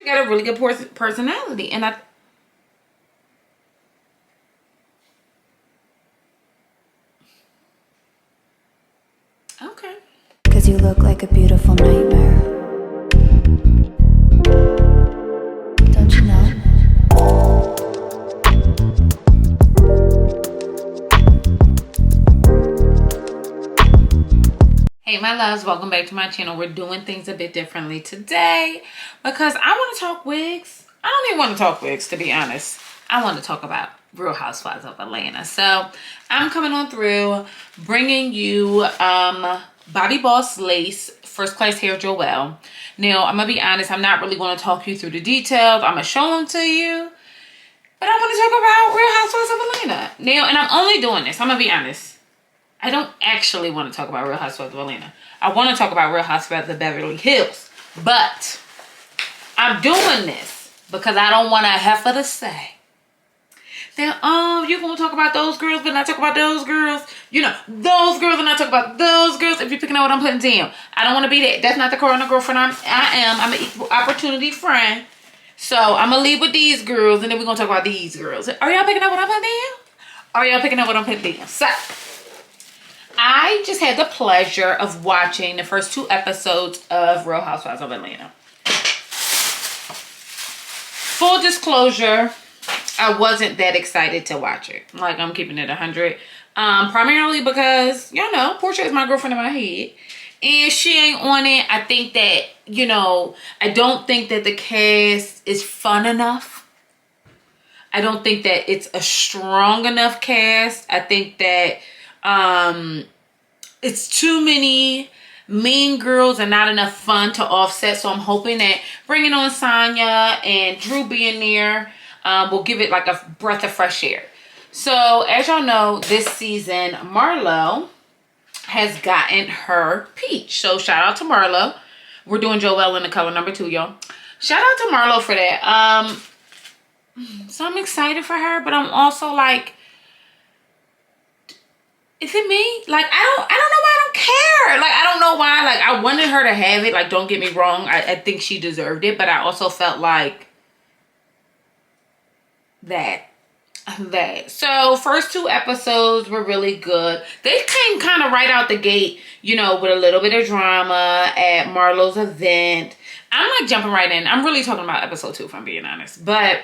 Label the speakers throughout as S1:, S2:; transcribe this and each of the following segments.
S1: got a really good personality. And okay.
S2: Because you look like a beautiful nightmare. Don't you know?
S1: Hey my loves, welcome back to my channel. We're doing things a bit differently today because I want to talk wigs. I don't even want to talk wigs, to be honest. I want to talk about Real Housewives of Atlanta. So I'm coming on through bringing you Bobbi Boss Lace First Class Hair Joelle. Now I'm gonna be honest, I'm not really going to talk you through the details. I'm gonna show them to you, but I want to talk about Real Housewives of Atlanta now. And I'm only doing this, I'm gonna be honest, I don't actually want to talk about Real Housewives of Atlanta. I want to talk about Real Housewives of Beverly Hills. But I'm doing this because I don't want a heifer to say that, oh, you're going to talk about those girls but not talk about those girls. You know, those girls and not talk about those girls. If you're picking out what I'm putting down. I don't want to be that. That's not the kind of girlfriend I'm an equal opportunity friend. So I'm going to leave with these girls and then we're going to talk about these girls. Are y'all picking up what I'm putting down? Are y'all picking up what I'm putting down? So I just had the pleasure of watching the first 2 episodes of Real Housewives of Atlanta. Full disclosure, I wasn't that excited to watch it. Like, I'm keeping it 100. Primarily because, you know, Portia is my girlfriend in my head. And she ain't on it. I think that, you know, I don't think that the cast is fun enough. I don't think that it's a strong enough cast. I think that it's too many mean girls and not enough fun to offset. So I'm hoping that bringing on Sonya and Drew being there will give it like a breath of fresh air. So as y'all know, this season Marlo has gotten her peach. So shout out to Marlo. We're doing Joelle in the color number 2, y'all. Shout out to Marlo for that. So I'm excited for her, but I'm also like, is it me? Like, I don't know why I don't care. Like, I don't know why. Like, I wanted her to have it. Like, don't get me wrong. I think she deserved it. But I also felt like that. So, first 2 episodes were really good. They came kind of right out the gate, you know, with a little bit of drama at Marlo's event. I'm like jumping right in. I'm really talking about episode 2, if I'm being honest. But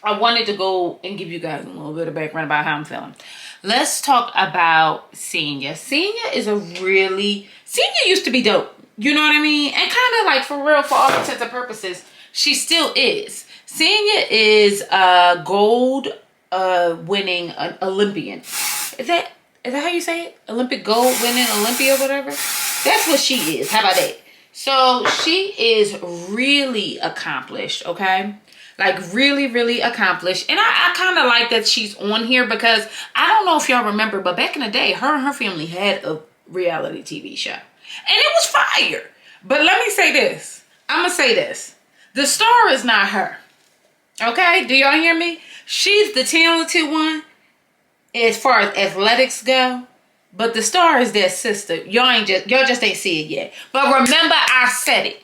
S1: I wanted to go and give you guys a little bit of background about how I'm feeling. Let's talk about Senya. Senya used to be dope. You know what I mean? And kind of like for real, for all intents and purposes, she still is. Senya is a gold winning Olympian. Is that how you say it? Olympic gold winning Olympia, whatever. That's what she is. How about that? So she is really accomplished, okay? Like really, really accomplished. And I kind of like that she's on here because I don't know if y'all remember, but back in the day, her and her family had a reality TV show. And it was fire. But let me say this. I'm going to say this. The star is not her. Okay? Do y'all hear me? She's the talented one as far as athletics go. But the star is their sister. Y'all just ain't see it yet. But remember I said it.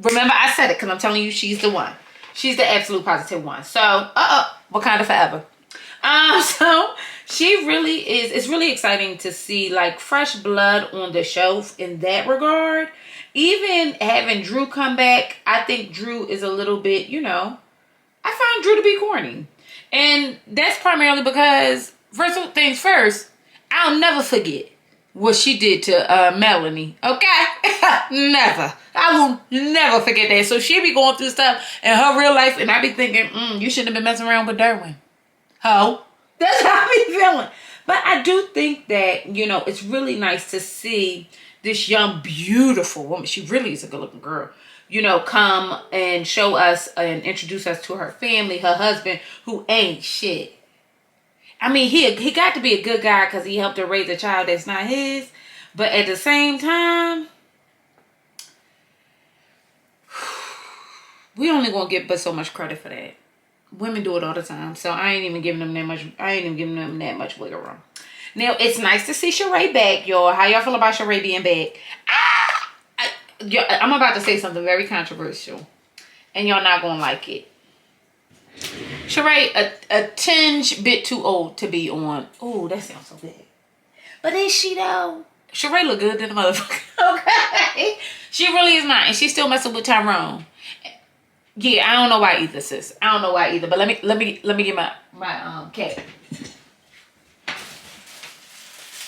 S1: Remember I said it because I'm telling you she's the one. She's the absolute positive one. So, Wakanda forever. So she really is. It's really exciting to see like fresh blood on the show in that regard. Even having Drew come back, I think Drew is a little bit, you know, I find Drew to be corny. And that's primarily because, first things first, I'll never forget what she did to Melanie. Okay? Never. I will never forget that. So she be going through stuff in her real life and I be thinking, you shouldn't have been messing around with Derwin. Ho. That's how I be feeling. But I do think that, you know, it's really nice to see this young, beautiful woman. She really is a good looking girl. You know, come and show us and introduce us to her family, her husband, who ain't shit. I mean, he got to be a good guy because he helped her raise a child that's not his. But at the same time, we only gonna get but so much credit for that. Women do it all the time, so I ain't even giving them that much. I ain't even giving them that much wiggle room. Now it's nice to see Sheree back, y'all. How y'all feel about Sheree being back? I'm about to say something very controversial, and y'all not gonna like it. Sheree, a tinge bit too old to be on. Oh, that sounds so good. But is she though? Sheree look good than the motherfucker. Okay. She really is not. And she's still messing with Tyrone. Yeah, I don't know why either, sis. I don't know why either. But let me get my cat.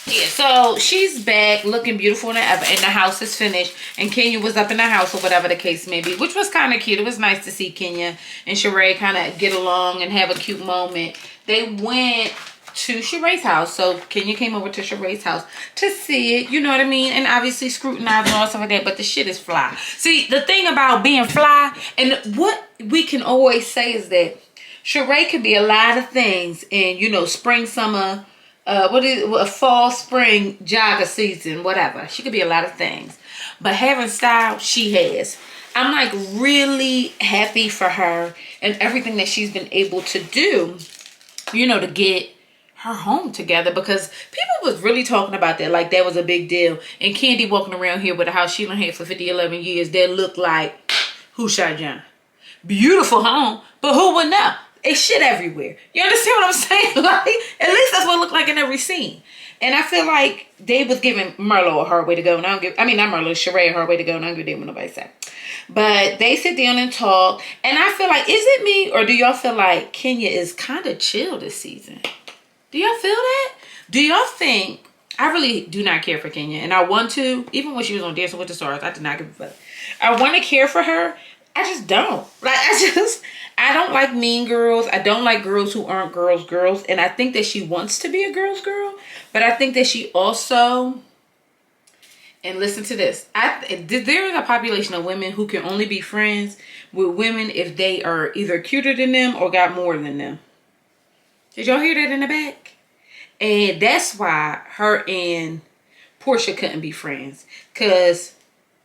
S1: Yeah, so she's back looking beautiful than ever. And the house is finished. And Kenya was up in the house or whatever the case may be. Which was kind of cute. It was nice to see Kenya and Sheree kind of get along and have a cute moment. They went to Sheree's house. So Kenya came over to Sheree's house to see it. You know what I mean? And obviously scrutinize and all stuff like that. But the shit is fly. See, the thing about being fly, and what we can always say is that Sheree could be a lot of things in, you know, spring, summer, fall, spring, jogger season, whatever. She could be a lot of things. But having style, she has. I'm like really happy for her and everything that she's been able to do, you know, to get her home together, because people was really talking about that like that was a big deal. And Candy walking around here with a house she done had for 50, 11 years that looked like Who Shot John. Beautiful home, but who would know? It's shit everywhere. You understand what I'm saying? Like, at least that's what it looked like in every scene. And I feel like they was giving Marlo a hard way to go. And not Marlo, Sheree a hard way to go. And I don't give a damn what nobody said. But they sit down and talk. And I feel like, is it me or do y'all feel like Kenya is kind of chill this season? Do y'all feel that? Do y'all think, I really do not care for Kenya. And I want to, even when she was on Dancing with the Stars, I did not give a fuck. I want to care for her. I just don't. Like, I don't like mean girls. I don't like girls who aren't girls. And I think that she wants to be a girl's girl. But I think that she also, and listen to this, there is a population of women who can only be friends with women if they are either cuter than them or got more than them. Did y'all hear that in the back? And that's why her and Portia couldn't be friends. Because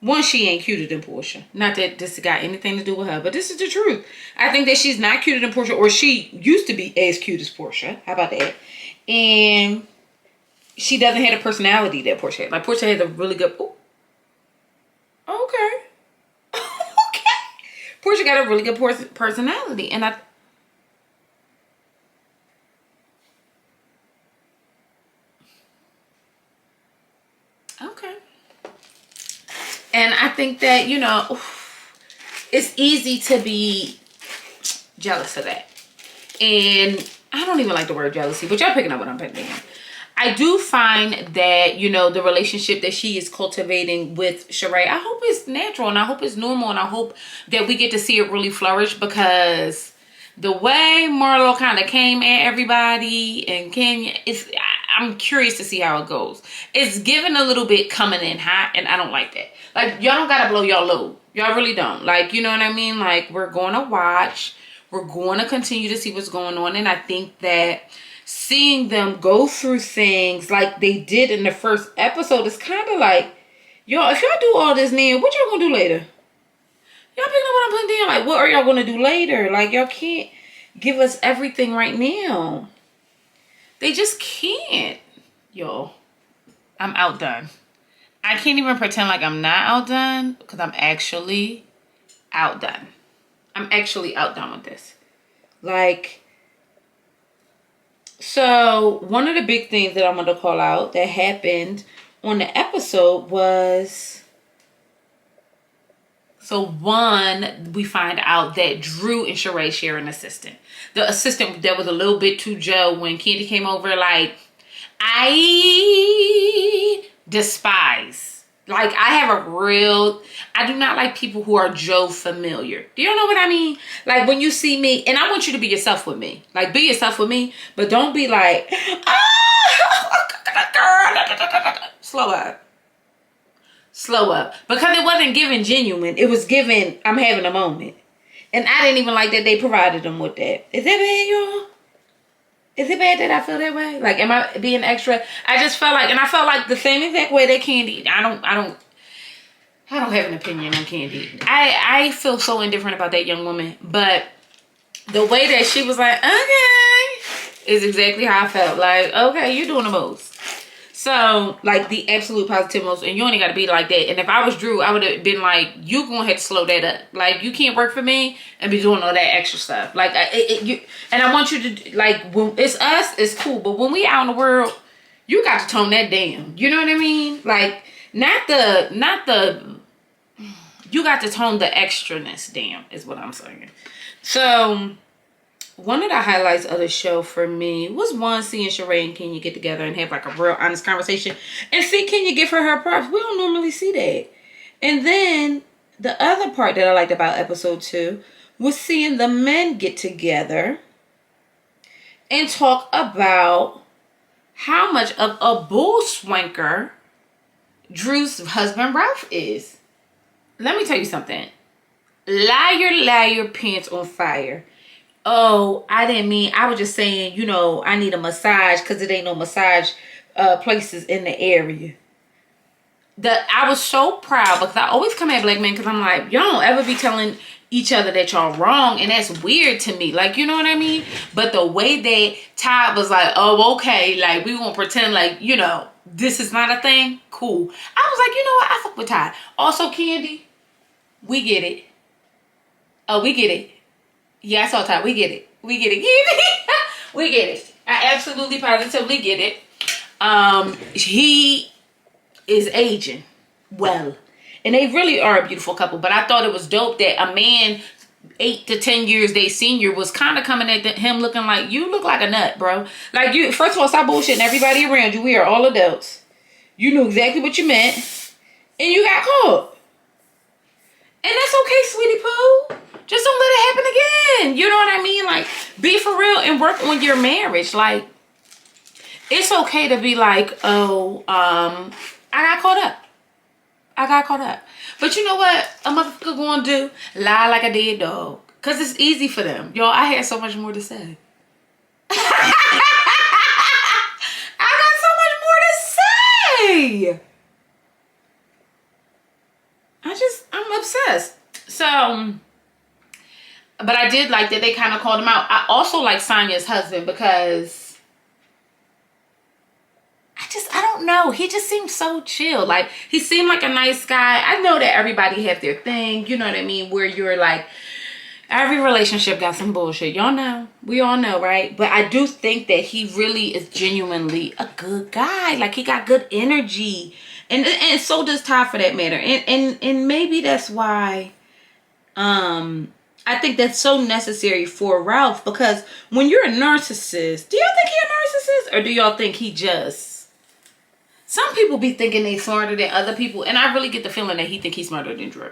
S1: one, she ain't cuter than Portia. Not that this got anything to do with her, but this is the truth. I think that she's not cuter than Portia, or she used to be as cute as Portia. How about that? And she doesn't have a personality that Portia had. Like, Portia has a really good... Ooh. Okay. Okay. Portia got a really good personality. And okay. And I think that, you know, it's easy to be jealous of that. And I don't even like the word jealousy, but y'all picking up what I'm picking up. I do find that, you know, the relationship that she is cultivating with Sheree, I hope it's natural and I hope it's normal and I hope that we get to see it really flourish, because the way Marlo kind of came at everybody and Kenya, I'm curious to see how it goes. It's given a little bit coming in hot, and I don't like that. Like, y'all don't gotta blow y'all load. Y'all really don't. Like, you know what I mean? Like, we're going to watch. We're going to continue to see what's going on. And I think that seeing them go through things like they did in the first episode is kind of like, y'all, if y'all do all this now, what y'all gonna do later? Y'all picking up what I'm putting down? Like, what are y'all gonna do later? Like, y'all can't give us everything right now. They just can't. Y'all, I'm outdone. I can't even pretend like I'm not outdone, because I'm actually outdone. I'm actually outdone with this. Like, so one of the big things that I want to call out that happened on the episode was, so one, we find out that Drew and Sheree share an assistant. The assistant that was a little bit too Joe when Candy came over, like, I despise. Like, I do not like people who are Joe familiar. Do you know what I mean? Like, when you see me, and I want you to be yourself with me. Like, be yourself with me, but don't be like, slow up. Slow up. Because it wasn't given genuine. It was given, I'm having a moment. And I didn't even like that they provided them with that. Is that bad, y'all? Is it bad that I feel that way? Like, am I being extra? I just felt like, and I felt like the same exact way that Candy. I don't have an opinion on Candy. I feel so indifferent about that young woman, but the way that she was like, okay, is exactly how I felt. Like, okay, you're doing the most. So, like, the absolute positive most, and you only got to be like that. And if I was Drew, I would have been like, you gonna have to slow that up. Like, you can't work for me and be doing all that extra stuff. Like, and I want you to, like, when it's us, it's cool. But when we out in the world, you got to tone that down. You know what I mean? Like, not the, you got to tone the extraness down, is what I'm saying. So, one of the highlights of the show for me was one, seeing Sheree and Kenya get together and have like a real honest conversation and see Kenya give her props. We don't normally see that. And then the other part that I liked about episode 2 was seeing the men get together and talk about how much of a bull swanker Drew's husband Ralph is. Let me tell you something. Liar, pants on fire. Oh, I didn't mean, I was just saying, you know, I need a massage because it ain't no massage places in the area. I was so proud because I always come at black men because I'm like, y'all don't ever be telling each other that y'all wrong, and that's weird to me. Like, you know what I mean? But the way that Todd was like, oh, okay, like, we won't pretend like, you know, this is not a thing. Cool. I was like, you know what? I fuck with Todd. Also, Candy, we get it. Oh, we get it. Yeah, I saw Todd. We get it. We get it. We get it. I absolutely positively get it. He is aging well. And they really are a beautiful couple. But I thought it was dope that a man 8 to 10 years they senior was kind of coming at him looking like, you look like a nut, bro. Like, you, first of all, stop bullshitting everybody around you. We are all adults. You knew exactly what you meant. And you got caught. And that's okay, sweetie poo. Just don't let it happen again. You know what I mean? Like, be for real and work on your marriage. Like, it's okay to be like, oh, I got caught up. I got caught up. But you know what a motherfucker gonna do? Lie like a dead dog. Because it's easy for them. Y'all, I had so much more to say. I got so much more to say. I'm obsessed. So, but I did like that they kind of called him out. I also like Sonya's husband because I don't know. He just seemed so chill. Like, he seemed like a nice guy. I know that everybody have their thing. You know what I mean? Where you're like, every relationship got some bullshit. Y'all know. We all know, right? But I do think that he really is genuinely a good guy. Like, he got good energy. And so does Todd, for that matter. And maybe that's why I think that's so necessary for Ralph, because when you're a narcissist, do y'all think he a narcissist, or do y'all think he just, some people be thinking they smarter than other people, and I really get the feeling that he think he's smarter than Drew.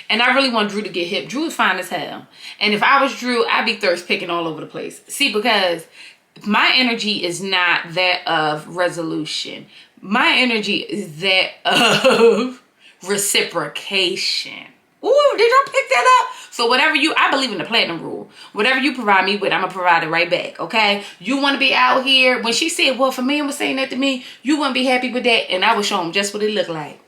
S1: And I really want Drew to get hip. Drew is fine as hell. And if I was Drew, I'd be thirst picking all over the place. See, because my energy is not that of resolution. My energy is that of reciprocation. Ooh, did y'all pick that up? So whatever I believe in the platinum rule. Whatever you provide me with, I'm going to provide it right back, okay? You want to be out here. When she said, well, if a man was saying that to me, you wouldn't be happy with that. And I would show him just what it looked like.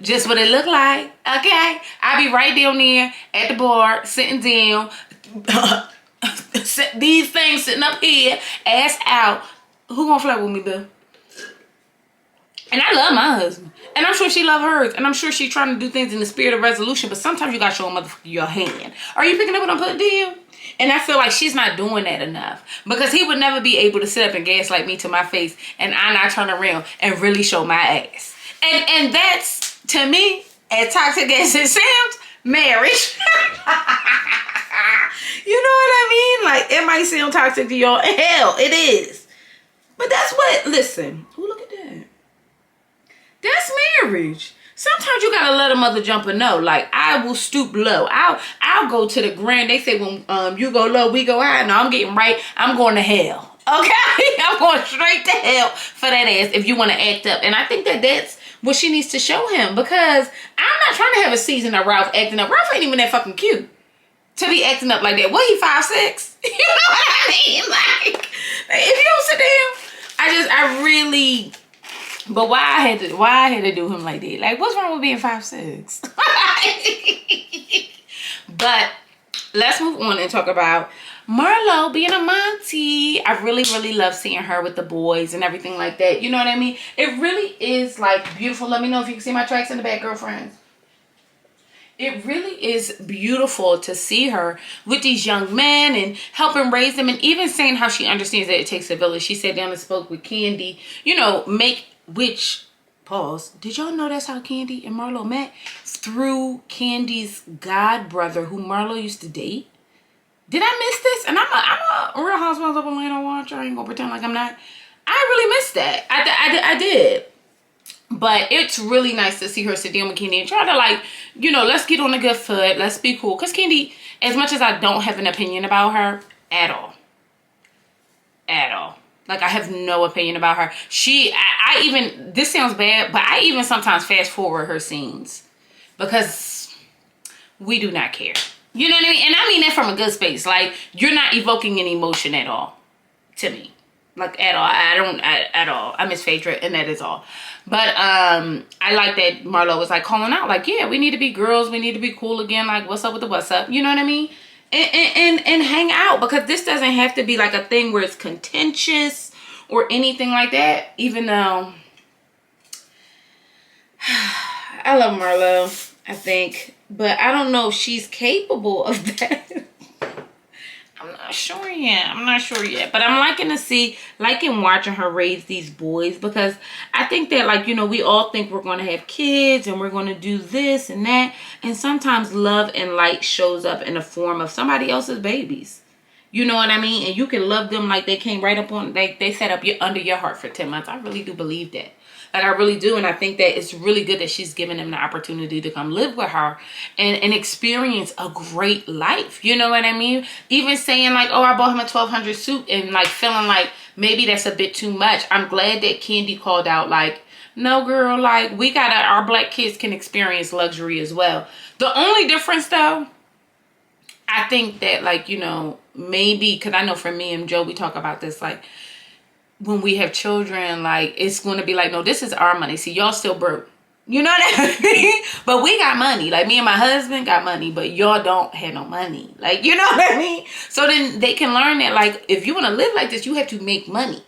S1: Just what it looked like, okay? I'd be right down there at the bar, sitting down. These things sitting up here, ass out. Who gonna flirt with me, boo? And I love my husband. And I'm sure she love hers. And I'm sure she's trying to do things in the spirit of resolution. But sometimes you gotta show a motherfucker your hand. Are you picking up what I'm putting down? And I feel like she's not doing that enough. Because he would never be able to sit up and gaslight me to my face. And I not turn around and really show my ass. And that's, to me, as toxic as it sounds, marriage. You know what I mean? Like, it might sound toxic to y'all. Hell, it is. But that's what, listen. Ooh, look at that. That's marriage. Sometimes you gotta let a mother jumper know. Like, I will stoop low. I'll go to the ground. They say when you go low, we go high. No, I'm getting right. I'm going to hell. Okay? I'm going straight to hell for that ass if you want to act up. And I think that that's what she needs to show him. Because I'm not trying to have a season of Ralph acting up. Ralph ain't even that fucking cute to be acting up like that. What, he 5'6"? You know what I mean? Like, if you don't sit down, I really... But why I had to do him like that? Like, what's wrong with being 5'6"? But let's move on and talk about Marlo being a Monty. I really, really love seeing her with the boys and everything like that. You know what I mean? It really is like beautiful. Let me know if you can see my tracks in the back, girlfriends. It really is beautiful to see her with these young men and helping raise them, and even saying how she understands that it takes a village. She sat down and spoke with Candy, you know, pause. Did y'all know that's how Candy and Marlo met? Through Candy's god brother who Marlo used to date. Did I miss this? And I'm a Real Housewives of Atlanta watcher. I ain't gonna pretend like I'm not. I really missed that. I did. But it's really nice to see her sit down with Candy and try to, like, you know, let's get on a good foot. Let's be cool. Because Candy, as much as I don't have an opinion about her at all. Like, I have no opinion about her. I even, this sounds bad, but I even sometimes fast forward her scenes. Because we do not care. You know what I mean? And I mean that from a good space. Like, you're not evoking an emotion at all. To me. Like, at all. At all. I miss Phaedra, and that is all. But I like that Marlo was like calling out, like, yeah, we need to be girls, we need to be cool again, like, what's up with the what's up, you know what I mean? And hang out, because this doesn't have to be like a thing where it's contentious or anything like that, even though I love Marlo, I think, but I don't know if she's capable of that. I'm not sure yet. But I'm liking watching her raise these boys, because I think that, like, you know, we all think we're going to have kids and we're going to do this and that. And sometimes love and light shows up in the form of somebody else's babies. You know what I mean? And you can love them like they came right up on, they set up under your heart for 10 months. I really do believe that. Like, I really do. And I think that it's really good that she's giving them the opportunity to come live with her and experience a great life. You know what I mean? Even saying, like, oh, I bought him a 1200 suit, and, like, feeling like maybe that's a bit too much. I'm glad that Candy called out, like, no, girl, like, our black kids can experience luxury as well. The only difference, though, I think that, like, you know, maybe, because I know for me and Joe, we talk about this, like, when we have children, like, it's going to be like, no, this is our money. See, y'all still broke. You know what I mean? But we got money. Like, me and my husband got money, but y'all don't have no money. Like, you know what I mean? So then they can learn that, like, if you want to live like this, you have to make money.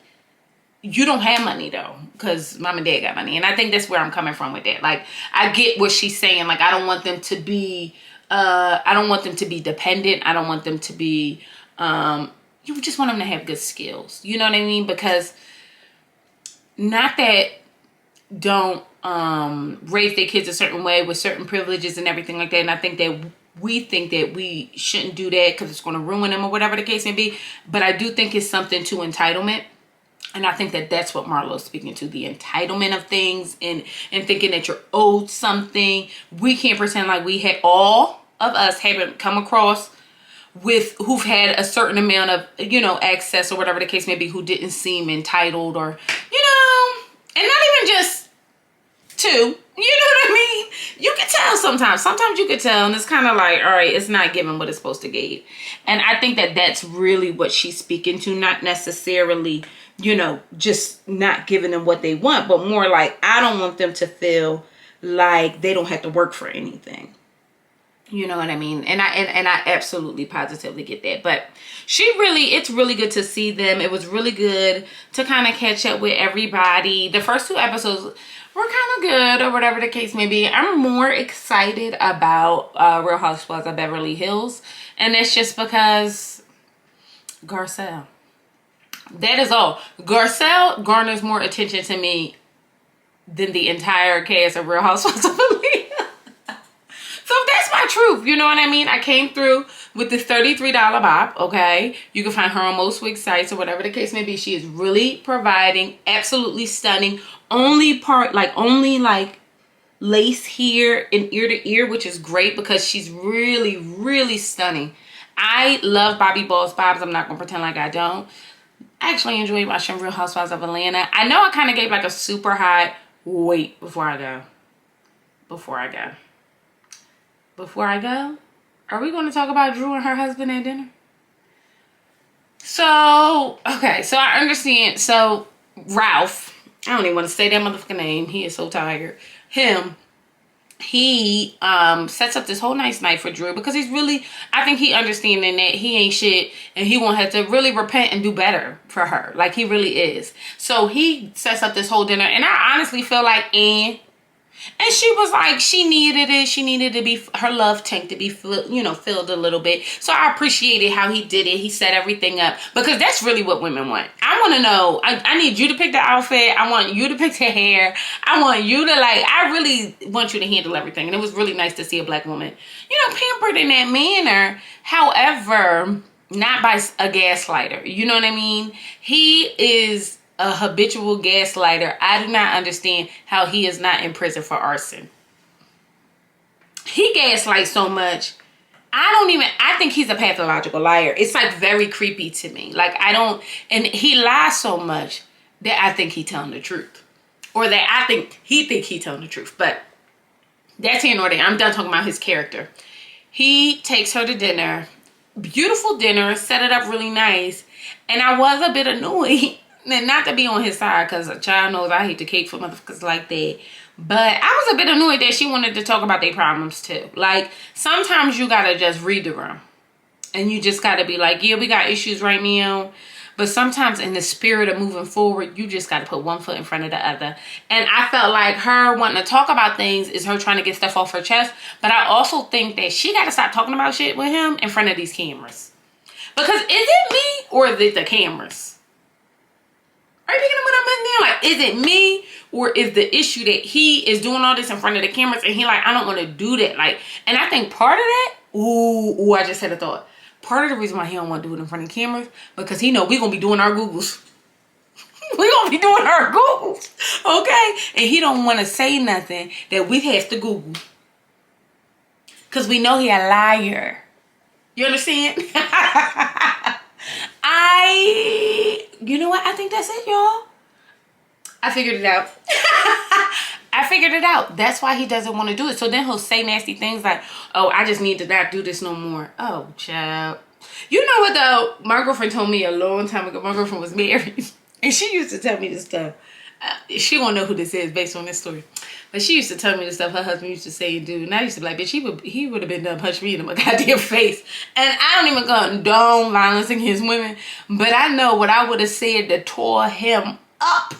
S1: You don't have money, though, because mom and dad got money. And I think that's where I'm coming from with that. Like, I get what she's saying. Like, I don't want them to be dependent. I don't want them to be, you just want them to have good skills. You know what I mean? Because not that don't raise their kids a certain way with certain privileges and everything like that. And I think that we shouldn't do that because it's going to ruin them or whatever the case may be. But I do think it's something to entitlement. And I think that that's what Marlo's speaking to, the entitlement of things and thinking that you're owed something. We can't pretend like all of us haven't come across with who've had a certain amount of, you know, access or whatever the case may be, who didn't seem entitled, or, you know, and not even just two, you know what I mean? You can tell sometimes you can tell, and it's kind of like, all right, it's not giving what it's supposed to give. And I think that that's really what she's speaking to, not necessarily, you know, just not giving them what they want, but more like, I don't want them to feel like they don't have to work for anything. You know what I mean? And I absolutely positively get that. But it's really good to see them. It was really good to kind of catch up with everybody. The first 2 episodes were kind of good, or whatever the case may be. I'm more excited about Real Housewives of Beverly Hills. And that's just because Garcelle. That is all. Garcelle garners more attention to me than the entire cast of Real Housewives of Beverly Hills. So that's my truth, you know what I mean? I came through with this $33 bop, okay? You can find her on most wig sites or whatever the case may be. She is really providing, absolutely stunning. Only lace here and ear to ear, which is great because she's really, really stunning. I love Bobbi Boss Bobs. I'm not going to pretend like I don't. I actually enjoy watching Real Housewives of Atlanta. I know I kind of gave like a super high, wait, before I go, are we going to talk about Drew and her husband at dinner? So, okay, so I understand. So, Ralph, I don't even want to say that motherfucking name. He is so tired. he sets up this whole nice night for Drew because he's really, I think he understanding that he ain't shit and he won't have to really repent and do better for her. Like he really is. So he sets up this whole dinner, and I honestly feel like and she was like, she needed it. She needed to be, her love tank to be, filled a little bit. So I appreciated how he did it. He set everything up because that's really what women want. I want to know, I need you to pick the outfit. I want you to pick the hair. I want you to I really want you to handle everything. And it was really nice to see a black woman, pampered in that manner. However, not by a gaslighter. You know what I mean? He is a habitual gaslighter. I do not understand how he is not in prison for arson. He gaslights so much. I think he's a pathological liar. It's very creepy to me. And he lies so much that I think he's telling the truth. Or that I think he's telling the truth. But that's here nor there. I'm done talking about his character. He takes her to dinner. Beautiful dinner. Set it up really nice. And I was a bit annoyed. And not to be on his side, because a child knows I hate to cake for motherfuckers like that. But I was a bit annoyed that she wanted to talk about their problems too. Sometimes you gotta just read the room. And you just gotta be like, yeah, we got issues right now. But sometimes in the spirit of moving forward, you just gotta put one foot in front of the other. And I felt like her wanting to talk about things is her trying to get stuff off her chest. But I also think that she gotta stop talking about shit with him in front of these cameras. Because is it me or is it the cameras? Are you picking up what I'm in there? Is it me or is the issue that he is doing all this in front of the cameras and he I don't want to do that. And I think part of that, I just had a thought. Part of the reason why he don't want to do it in front of the cameras, because he know we're going to be doing our Googles. We're going to be doing our Googles. Okay? And he don't want to say nothing that we have to Google. Because we know he a liar. You understand? You know what? I think that's it, y'all. I figured it out. I figured it out. That's why he doesn't want to do it. So then he'll say nasty things like, oh, I just need to not do this no more. Oh, child. You know what, though? My girlfriend told me a long time ago. My girlfriend was married. And she used to tell me this stuff. She won't know who this is based on this story. But she used to tell me the stuff her husband used to say and do. And I used to be like, bitch, he would have been done punch me in my goddamn face. And I don't even condone violence against women. But I know what I would have said that tore him up.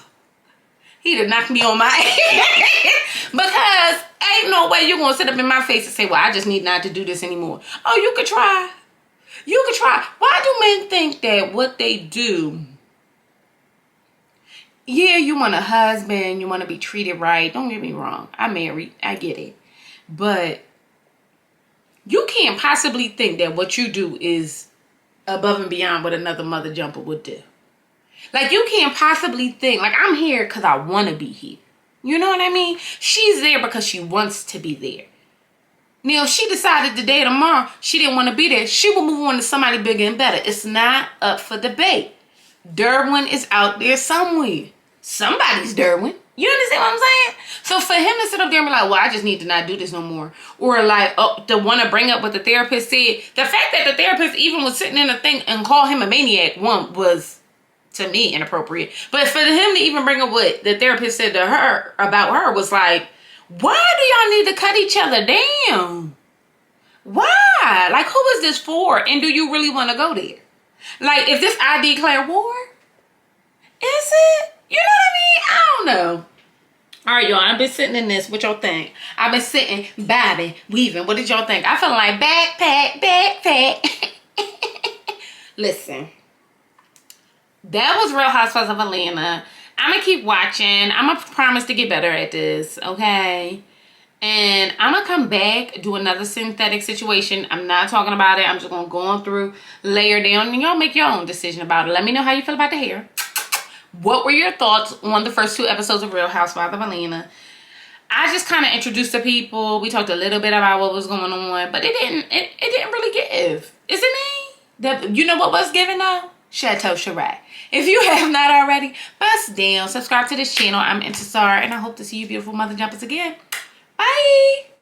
S1: He'd have knocked me on my ass. Because ain't no way you're going to sit up in my face and say, well, I just need not to do this anymore. Oh, you could try. You could try. Why do men think that what they do... Yeah, you want a husband, you want to be treated right. Don't get me wrong. I'm married. I get it. But you can't possibly think that what you do is above and beyond what another mother jumper would do. You can't possibly think, I'm here because I want to be here. You know what I mean? She's there because she wants to be there. Now, if she decided today or tomorrow she didn't want to be there, she will move on to somebody bigger and better. It's not up for debate. Derwin is out there somewhere. Somebody's Derwin. You understand what I'm saying? So for him to sit up there and be like, well, I just need to not do this no more. Or to want to bring up what the therapist said. The fact that the therapist even was sitting in a thing and call him a maniac, one, was, to me, inappropriate. But for him to even bring up what the therapist said to her, about her, was like, why do y'all need to cut each other down? Why? Who is this for? And do you really want to go there? If this I declare war? Is it? You know what I mean? I don't know. All right, y'all. I've been sitting in this. What y'all think? I've been sitting, bobbing, weaving. What did y'all think? I feel like backpack. Listen. That was Real Housewives of Atlanta. I'm going to keep watching. I'm going to promise to get better at this. Okay? And I'm going to come back, do another synthetic situation. I'm not talking about it. I'm just going to go on through, layer down, and y'all make your own decision about it. Let me know how you feel about the hair. What were your thoughts on the first 2 episodes of Real Housewives of Atlanta? I just kind of introduced the people. We talked a little bit about what was going on, but it didn't really give. Is it me? You know what was given though? Chateau Sheree. If you have not already, bust down, subscribe to this channel. I'm Intisar, and I hope to see you beautiful mother jumpers again. Bye.